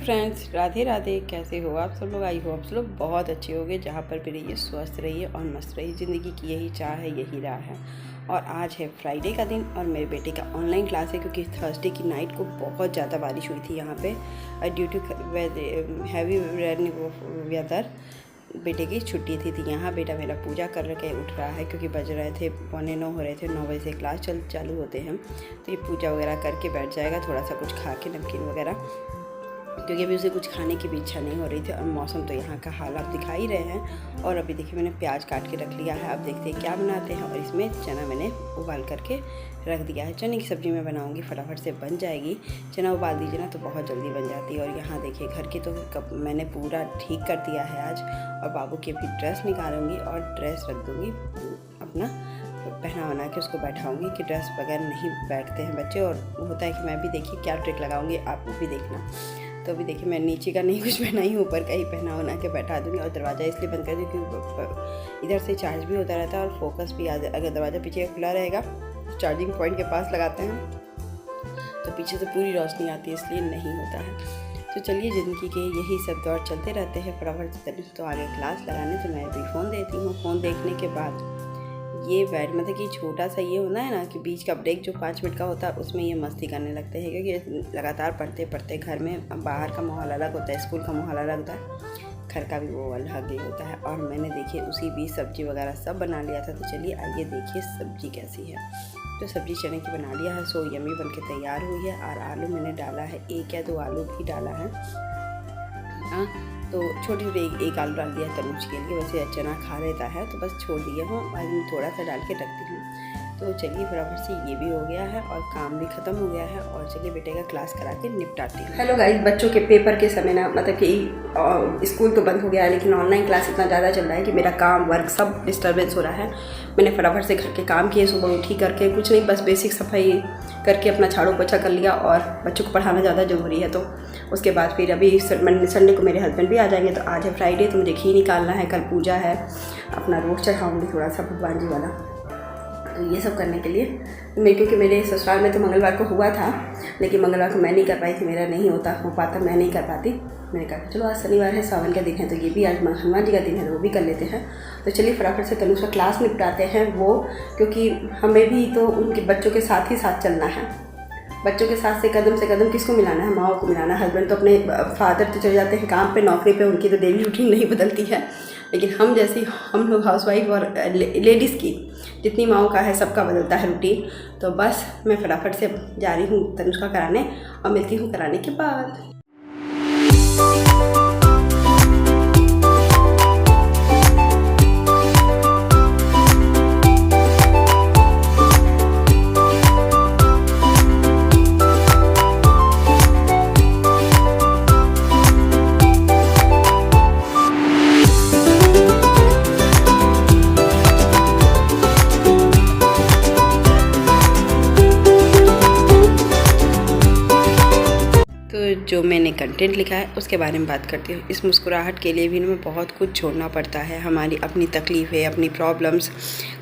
Friends, Radhe Radhe. कैसे हो आप सब लोग? आई हो आप सब लोग बहुत अच्छे होंगे। जहाँ पर भी रहिए स्वस्थ रहिए और मस्त रहिए। ज़िंदगी की यही चाह है, यही राह है। और आज है फ्राइडे का दिन और मेरे बेटे का ऑनलाइन क्लास है, क्योंकि थर्सडे की नाइट को बहुत ज़्यादा बारिश हुई थी यहाँ पे। Due to heavy rain weather बेटे की छुट्टी थी यहाँ बेटा मेरा पूजा कर के उठ रहा है, क्योंकि बज रहे थे 9:15 हो रहे थे। 9 बजे से क्लास चालू होते हैं, तो ये पूजा वगैरह करके बैठ जाएगा, थोड़ा सा कुछ खा के नमकीन वगैरह, क्योंकि अभी उसे कुछ खाने की भी इच्छा नहीं हो रही थी। और मौसम तो यहाँ का हाल आप दिखा ही रहे हैं। और अभी देखिए मैंने प्याज काट के रख लिया है। अब देखते हैं क्या बनाते हैं। और इसमें चना मैंने उबाल करके रख दिया है। चने की सब्ज़ी मैं बनाऊंगी, फटाफट से बन जाएगी। चना उबाल दीजिए ना तो बहुत जल्दी बन जाती है। और यहाँ देखिए घर के तो मैंने पूरा ठीक कर दिया है आज। और बाबू की भी ड्रेस निकालूंगी और ड्रेस रख दूँगी अपना पहना बना के, उसको बैठाऊंगी कि ड्रेस बगैर नहीं बैठते हैं बच्चे। और होता है कि मैं भी देखिए क्या ट्रिक लगाऊंगी, आप भी देखना। तो अभी देखिए मैं नीचे का नहीं कुछ पहना ही, ऊपर का ही पहना बना के बैठा दूँगी। और दरवाज़ा इसलिए बंद कर दूँ क्योंकि इधर से चार्ज भी होता रहता है और फोकस भी अगर दरवाज़ा पीछे खुला रहेगा, चार्जिंग पॉइंट के पास लगाते हैं तो पीछे से पूरी रोशनी आती है, इसलिए नहीं होता है। तो चलिए ज़िंदगी के यही सब दौर चलते रहते हैं। फटाफट से तो आगे क्लास लगाने तो मैं भी फ़ोन देती हूँ। फ़ोन देखने के बाद ये बैठ मतलब कि छोटा सा ये होना है ना कि बीच का ब्रेक जो 5 मिनट का होता है, उसमें ये मस्ती करने लगते हैं, क्योंकि लगातार पढ़ते पढ़ते घर में बाहर का माहौल अलग होता है, स्कूल का माहौल अलग होता है, घर का भी वो अलग ही होता है। और मैंने देखिए उसी बीच सब्ज़ी वगैरह सब बना लिया था। तो चलिए आइए देखिए सब्ज़ी कैसी है। तो सब्ज़ी चने की बना लिया है, सो यमी बन के तैयार हुई है। और आलू मैंने डाला है, 1 या 2 आलू भी डाला है। हाँ, तो छोटे छोटे एक आलू डाल दिया तनुज के लिए, वैसे चना खा लेता है तो बस छोड़ दिया हूँ। आज मैं थोड़ा सा डाल के रखती हूँ। तो चलिए फटाफट से ये भी हो गया है और काम भी ख़त्म हो गया है। और चलिए बेटे का क्लास करा के निपटाती हूँ। हेलो गाइस, बच्चों के पेपर के समय ना मतलब कि स्कूल तो बंद हो गया है, लेकिन ऑनलाइन क्लास इतना ज़्यादा चल रहा है कि मेरा काम वर्क सब डिस्टर्बेंस हो रहा है। मैंने फटाफट से घर के काम किए, सुबह उठी करके कुछ नहीं, बस बेसिक सफाई करके अपना झाड़ू पोछा कर लिया। और बच्चों को पढ़ाना ज़्यादा ज़रूरी है, तो उसके बाद फिर अभी संडे को मेरे हस्बैंड भी आ जाएंगे। तो आज है फ्राइडे, तो मुझे घी निकालना है, कल पूजा है, अपना रोज चढ़ाऊँगी थोड़ा सा भगवान जी वाला। तो ये सब करने के लिए क्योंकि मेरे ससुराल में तो मंगलवार को हुआ था, लेकिन मंगलवार को मैं नहीं कर पाई थी, मेरा नहीं हो पाता, मैं नहीं कर पाती। मैंने कहा चलो आज शनिवार है, सावन का दिन है, तो ये भी आज हनुमान जी का दिन है, तो वो भी कर लेते हैं। तो चलिए फटाफट से तनुज का क्लास निपटाते हैं वो, क्योंकि हमें भी तो उनके बच्चों के साथ ही साथ चलना है। बच्चों के साथ से कदम किसको मिलाना है? माओ को मिलाना है। हस्बैंड तो अपने फादर तो चले जाते हैं काम पे, नौकरी पे, उनकी तो डेली रूटीन नहीं बदलती है। लेकिन हम लोग हाउसवाइफ और लेडीज़ की जितनी माओ का है सबका बदलता है रूटीन। तो बस मैं फटाफट से जा रही हूँ तनुष्का कराने और मिलती हूँ कराने के बाद। जो मैंने कंटेंट लिखा है उसके बारे में बात करती हूँ। इस मुस्कुराहट के लिए भी हमें बहुत कुछ छोड़ना पड़ता है। हमारी अपनी तकलीफ़ें, अपनी प्रॉब्लम्स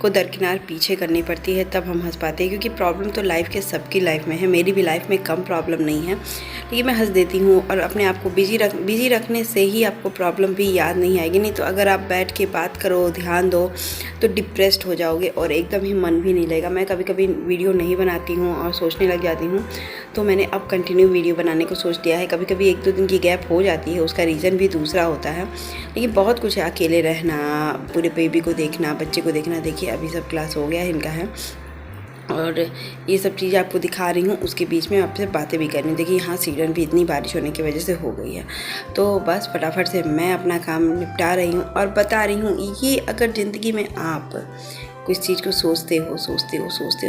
को दरकिनार पीछे करनी पड़ती है, तब हम हंस पाते हैं। क्योंकि प्रॉब्लम तो लाइफ के सबकी लाइफ में है, मेरी भी लाइफ में कम प्रॉब्लम नहीं है, लेकिन मैं हंस देती हूँ। और अपने आप को बिजी रखने से ही आपको प्रॉब्लम भी याद नहीं आएगी। नहीं तो अगर आप बैठ के बात करो, ध्यान दो, तो डिप्रेस्ड हो जाओगे और एकदम ही मन भी नहीं लगेगा। मैं कभी कभी वीडियो नहीं बनाती हूँ और सोचने लग जाती हूँ, तो मैंने अब कंटिन्यू वीडियो बनाने को सोच लिया है। कभी कभी 1-2 दिन की गैप हो जाती है, उसका रीज़न भी दूसरा होता है, लेकिन बहुत कुछ है। अकेले रहना, पूरे बेबी को देखना, बच्चे को देखना। देखिए अभी सब क्लास हो गया है इनका है, और ये सब चीज़ें आपको दिखा रही हूँ, उसके बीच में आपसे बातें भी करनी। देखिए यहाँ सीजन भी इतनी बारिश होने की वजह से हो गई है। तो बस फटाफट से मैं अपना काम निपटा रही हूँ और बता रही हूँ, ये अगर ज़िंदगी में आप कुछ चीज़ को सोचते हो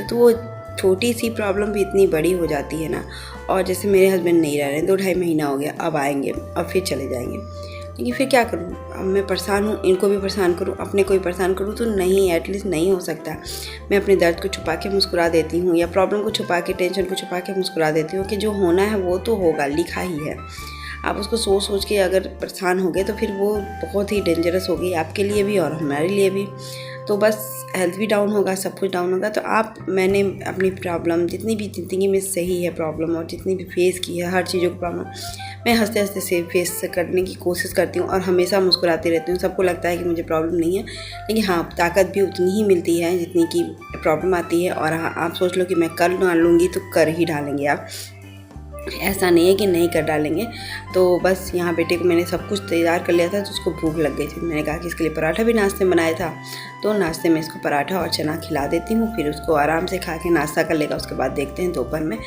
तो वो छोटी सी प्रॉब्लम भी इतनी बड़ी हो जाती है ना। और जैसे मेरे हस्बैंड नहीं रह रहे हैं, 2-2.5 महीना हो गया, अब आएंगे, अब फिर चले जाएंगे। लेकिन फिर क्या करूँ? अब मैं परेशान हूँ, इनको भी परेशान करूँ, अपने को भी परेशान करूँ, तो नहीं, एटलीस्ट नहीं हो सकता। मैं अपने दर्द को छुपा के मुस्कुरा देती हूँ, या प्रॉब्लम को छुपा के, टेंशन को छुपा के मुस्कुरा देती हूँ कि जो होना है वो तो होगा, लिखा ही है। आप उसको सोच के अगर परेशान हो गए तो फिर वो बहुत ही डेंजरस होगी आपके लिए भी और हमारे लिए भी। तो बस हेल्थ भी डाउन होगा, सब कुछ डाउन होगा। तो मैंने अपनी प्रॉब्लम जितनी भी ज़िंदगी में सही है प्रॉब्लम, और जितनी भी फेस की है हर चीज़ों की प्रॉब्लम, मैं हंसते हंसते से फेस करने की कोशिश करती हूँ और हमेशा मुस्कुराती रहती हूँ। सबको लगता है कि मुझे प्रॉब्लम नहीं है, लेकिन हाँ, ताकत भी उतनी ही मिलती है जितनी की प्रॉब्लम आती है। और हाँ, आप सोच लो कि मैं कर ना लूँगी तो कर ही डालेंगे आप, ऐसा नहीं है कि नहीं कर डालेंगे। तो बस यहाँ बेटे को मैंने सब कुछ तैयार कर लिया था, तो उसको भूख लग गई थी। मैंने कहा कि इसके लिए पराठा भी नाश्ते में बनाया था, तो नाश्ते में इसको पराठा और चना खिला देती हूँ, फिर उसको आराम से खा के नाश्ता कर लेगा। उसके बाद देखते हैं दोपहर में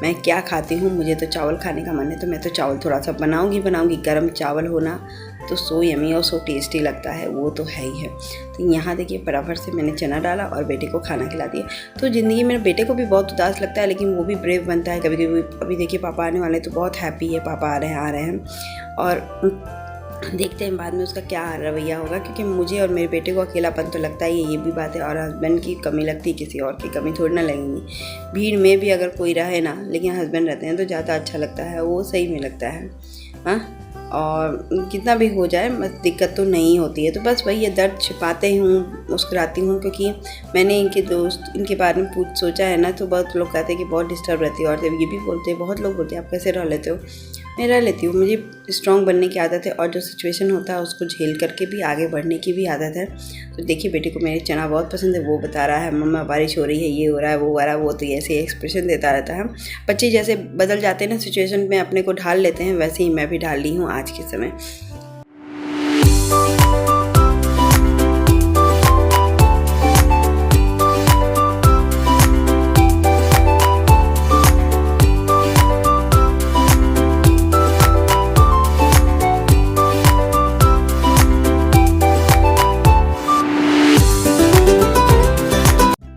मैं क्या खाती हूँ। मुझे तो चावल खाने का मन है, तो मैं तो चावल थोड़ा सा बनाऊँगी। गर्म चावल होना तो सो यमी और सो टेस्टी लगता है, वो तो है ही है। तो यहाँ देखिए फटाफट से मैंने चना डाला और बेटे को खाना खिला दिया। तो ज़िंदगी में बेटे को भी बहुत उदास लगता है, लेकिन वो भी ब्रेव बनता है कभी कभी। अभी देखिए पापा आने वाले, तो बहुत हैप्पी है, पापा आ रहे हैं और देखते हैं बाद में उसका क्या रवैया होगा, क्योंकि मुझे और मेरे बेटे को अकेलापन तो लगता ही है, ये भी बात है। और हस्बैंड की कमी लगती है, किसी और की कमी थोड़ी ना लगेगी। भीड़ में भी अगर कोई रहे ना, लेकिन हस्बैंड रहते हैं तो ज़्यादा अच्छा लगता है, वो सही में लगता है। हाँ, और कितना भी हो जाए बस दिक्कत तो नहीं होती है। तो बस वही ये दर्द छिपाते हूँ, मुस्कुराती हूँ, क्योंकि मैंने इनके बारे में सोचा है ना, तो बहुत लोग कहते हैं कि बहुत डिस्टर्ब रहती है। और जब ये भी बोलते हैं, बहुत लोग बोलते हैं आप कैसे रह लेते हो। मैं रह लेती हूँ, मुझे स्ट्रॉन्ग बनने की आदत है, और जो सिचुएशन होता है उसको झेल करके भी आगे बढ़ने की भी आदत है। तो देखिए बेटे को मेरे चना बहुत पसंद है, वो बता रहा है मम्मा बारिश हो रही है, ये हो रहा है, वो हो रहा है। वो तो ऐसे एक्सप्रेशन देता रहता है। बच्चे जैसे बदल जाते हैं ना सिचुएशन में, अपने को ढाल लेते हैं, वैसे ही मैं भी ढाल ली हूँ आज के समय।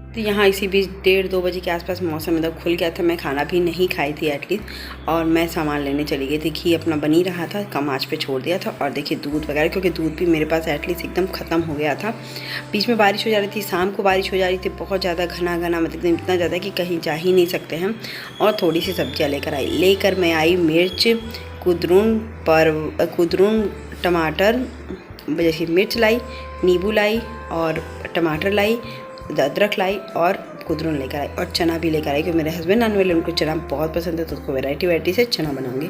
तो यहाँ इसी बीच 1:30-2 बजे के आसपास मौसम एकदम खुल गया था। मैं खाना भी नहीं खाई थी एटलीस्ट, और मैं सामान लेने चली गई थी। घी अपना बनी रहा था, कम आँच पे छोड़ दिया था। और देखिए दूध वगैरह, क्योंकि दूध भी मेरे पास एटलीस्ट एकदम ख़त्म हो गया था। बीच में बारिश हो जा रही थी, शाम को बारिश हो जा रही थी, बहुत ज़्यादा घना, मतलब इतना ज़्यादा कि कहीं जा ही नहीं सकते हैं। और थोड़ी सी सब्जियाँ लेकर मैं आई मिर्च, कुदरून, टमाटर, जैसे मिर्च लाई, नींबू लाई और टमाटर लाई, अदरक लाई और कुदरून लेकर आई, और चना भी लेकर आई, क्योंकि मेरे हस्बैंड आने वाले, उनको चना बहुत पसंद है, तो उसको वैरायटी से चना बनाऊंगी।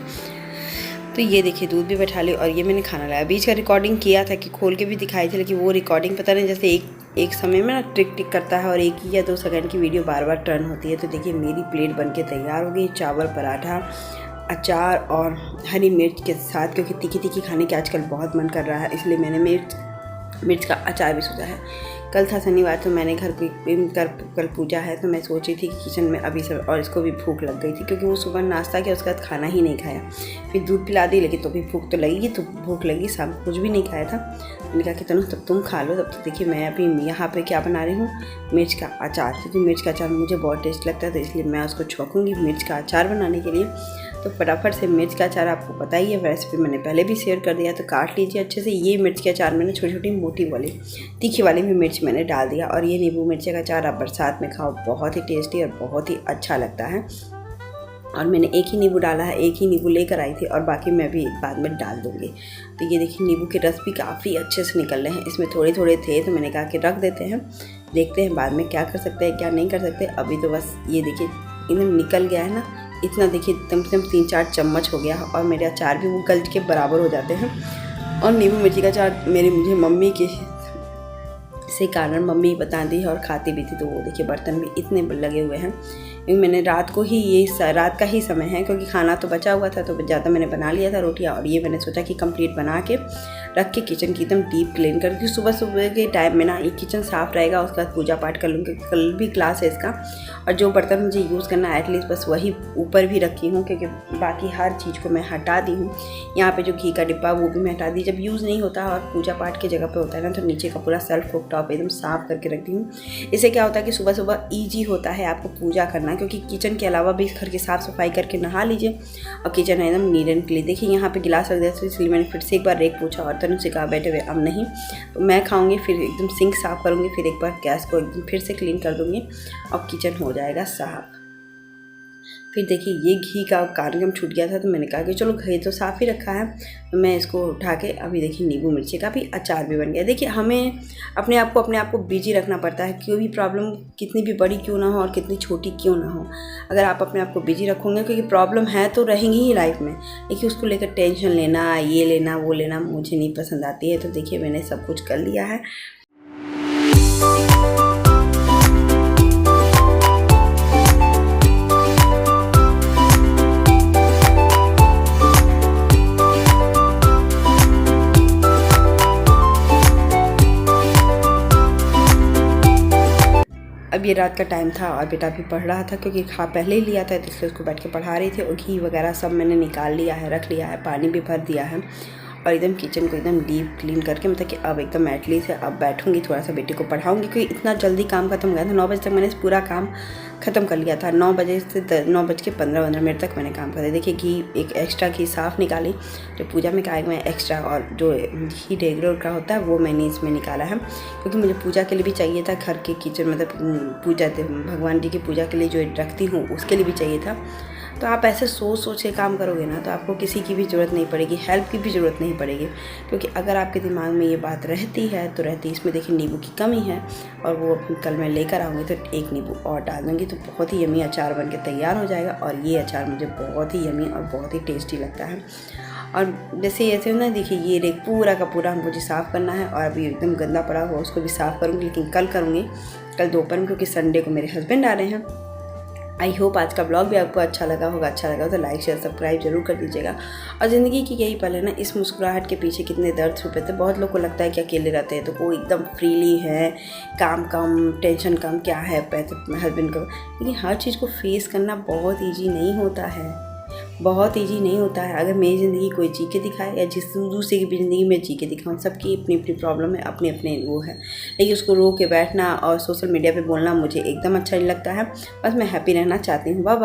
तो ये देखिए दूध भी बैठा ली, और ये मैंने खाना लाया। बीच का रिकॉर्डिंग किया था कि खोल के भी दिखाई थी, लेकिन वो रिकॉर्डिंग पता नहीं जैसे एक समय में ना टिक करता है, और 1 या 2 सेकंड की वीडियो बार बार टर्न होती है। तो देखिए मेरी प्लेट बन के तैयार हो गई, चावल, पराठा, अचार और हरी मिर्च के साथ, क्योंकि तीखी खाने की आजकल बहुत मन कर रहा है, इसलिए मैंने मिर्च का अचार भी सोचा है। कल था शनिवार, तो मैंने कल पूजा है, तो मैं सोची थी कि किचन में अभी सब, और इसको भी भूख लग गई थी, क्योंकि वो सुबह नाश्ता किया, उसके बाद खाना ही नहीं खाया। फिर दूध पिला दी, लेकिन तो भी भूख तो लगेगी, तो भूख लगी। शाम को कुछ भी नहीं खाया था। मैंने कहा कि तब तुम खा लो। तब तो देखिए मैं अभी यहाँ पे क्या बना रही हूँ, मिर्च का अचार, क्योंकि मिर्च का अचार मुझे बहुत टेस्ट लगता है, तो इसलिए मैं उसको छौंकूँगी मिर्च का अचार बनाने के लिए। तो फटाफट से मिर्च का अचार, आपको पता ही है रेसिपी मैंने पहले भी शेयर कर दिया, तो काट लीजिए अच्छे से। ये मिर्च के अचार मैंने छोटी छोटी मोटी वाली, तीखी वाली भी मिर्च मैंने डाल दिया। और ये नींबू मिर्च का अचार आप बरसात में खाओ, बहुत ही टेस्टी और बहुत ही अच्छा लगता है। और मैंने एक ही नींबू डाला है, एक ही नींबू लेकर आई थी, और बाकी मैं भी बाद में डाल दूँगी। तो ये देखिए नींबू के रस भी काफ़ी अच्छे से निकल रहे हैं। इसमें थोड़े थोड़े थे, तो मैंने कहा कि रख देते हैं, देखते हैं बाद में क्या कर सकते हैं क्या नहीं कर सकते। अभी तो बस ये देखिए एकदम निकल गया है ना, इतना देखिए कम से कम 3-4 चम्मच हो गया, और मेरे अचार भी वो गल के बराबर हो जाते हैं। और नींबू मिर्ची का अचार मुझे मम्मी के से कारण मम्मी बता दी है, और खाती भी थी। तो वो देखिए बर्तन भी इतने लगे हुए हैं, क्योंकि मैंने रात का ही समय है, क्योंकि खाना तो बचा हुआ था, तो ज़्यादा मैंने बना लिया था रोटियाँ। और ये मैंने सोचा कि कंप्लीट बना के रख के किचन की एकदम डीप क्लीन कर, क्योंकि सुबह के टाइम में ना ये किचन साफ़ रहेगा। उसके बाद पूजा पाठ कर लूँगी, कल भी क्लास है इसका। और जो बर्तन मुझे यूज़ करना है एटलीस्ट बस वही ऊपर भी रखी हूँ, क्योंकि बाकी हर चीज़ को मैं हटा दी हूँ। यहाँ पे जो घी का डिब्बा वो भी मैं हटा दी, जब यूज़ नहीं होता और पूजा पाठ की जगह पे होता है ना, तो नीचे का पूरा सेल्फ कुक टॉप एकदम साफ़ करके रखती हूँ। इससे क्या होता है कि सुबह सुबह ईजी होता है आपको पूजा करना, क्योंकि किचन के अलावा भी घर की साफ़ सफाई करके नहा लीजिए, और किचन एकदम नीट एंड क्लीन। देखिए यहाँ पे गिलास रख दिया, तो इसलिए मैंने फिर से एक बार रेक पूछा, और तनु से कहा बैठे हुए अब नहीं, तो मैं खाऊंगी, फिर एकदम सिंक साफ़ करूँगी, फिर एक बार गैस को एकदम फिर से क्लीन कर दूँगी, और किचन हो जाएगा साफ़। फिर देखिए ये घी का कार्यक्रम छूट गया था, तो मैंने कहा कि चलो घी तो साफ़ ही रखा है, तो मैं इसको उठा के अभी देखिए नींबू मिर्ची का भी अचार भी बन गया। देखिए हमें अपने आप को बिजी रखना पड़ता है, कोई भी प्रॉब्लम कितनी भी बड़ी क्यों ना हो और कितनी छोटी क्यों ना हो, अगर आप अपने आप को बिजी रखोगे, क्योंकि प्रॉब्लम है तो रहेंगी ही लाइफ में, लेकिन उसको लेकर टेंशन लेना, ये लेना वो लेना मुझे नहीं पसंद आती है। तो देखिए मैंने सब कुछ कर लिया है। अब ये रात का टाइम था और बेटा भी पढ़ रहा था, क्योंकि खा पहले ही लिया था, तो इसलिए उसको बैठ के पढ़ा रही थी। और घी वगैरह सब मैंने निकाल लिया है, रख लिया है, पानी भी भर दिया है, और एकदम किचन को एकदम डीप क्लीन करके, मतलब कि अब एकदम एटलीस्ट अब बैठूंगी थोड़ा सा बेटे को पढ़ाऊंगी, क्योंकि इतना जल्दी काम खत्म हो गया था। 9 बजे तक मैंने पूरा काम ख़त्म कर लिया था। 9 बजे से 9:15 तक मैंने काम कर दिया। देखिए घी एक एक्स्ट्रा घी साफ़ निकाली, जो पूजा में का मैं एक्स्ट्रा, और जो घी रेगुलर का होता है वो मैंने इसमें निकाला है, क्योंकि मुझे पूजा के लिए भी चाहिए था। घर के किचन मतलब पूजा भगवान जी की पूजा के लिए जो रखती हूँ उसके लिए भी चाहिए था। तो आप ऐसे सोच के काम करोगे ना, तो आपको किसी की भी ज़रूरत नहीं पड़ेगी, हेल्प की भी ज़रूरत नहीं पड़ेगी, क्योंकि अगर आपके दिमाग में ये बात रहती है तो रहती। इसमें देखिए नींबू की कमी है, और वो कल मैं लेकर आऊँगी तो एक नींबू और डाल दूँगी, तो बहुत ही यमी अचार बन के तैयार हो जाएगा। और ये अचार मुझे बहुत ही यमी और बहुत ही टेस्टी लगता है। और जैसे ऐसे ना, देखिए ये रेक पूरा का पूरा मुझे साफ़ करना है, और अभी एकदम गंदा पड़ा हुआ उसको भी साफ़ करूँगी, लेकिन कल करूँगी, कल दोपहर में, क्योंकि संडे को मेरे हस्बैंड आ रहे हैं। आई होप आज का ब्लॉग भी आपको अच्छा लगा होगा। अच्छा लगा तो लाइक शेयर सब्सक्राइब जरूर कर दीजिएगा। और ज़िंदगी की यही पल है ना, इस मुस्कुराहट के पीछे कितने दर्द छुपे थे। बहुत लोग को लगता है कि अकेले रहते हैं तो वो एकदम फ्रीली है, काम कम, टेंशन कम, क्या है पैसे हस्बैंड को, लेकिन हर चीज़ को फेस करना बहुत ईजी नहीं होता है, बहुत ईजी नहीं होता है। अगर मेरी ज़िंदगी कोई जी के दिखाए, या जिस दूसरे की भी ज़िंदगी में जी के दिखाऊँ, सबकी अपनी अपनी प्रॉब्लम है, अपने अपने वो है, लेकिन उसको रो के बैठना और सोशल मीडिया पे बोलना मुझे एकदम अच्छा नहीं लगता है। बस मैं हैप्पी रहना चाहती हूँ। बाय।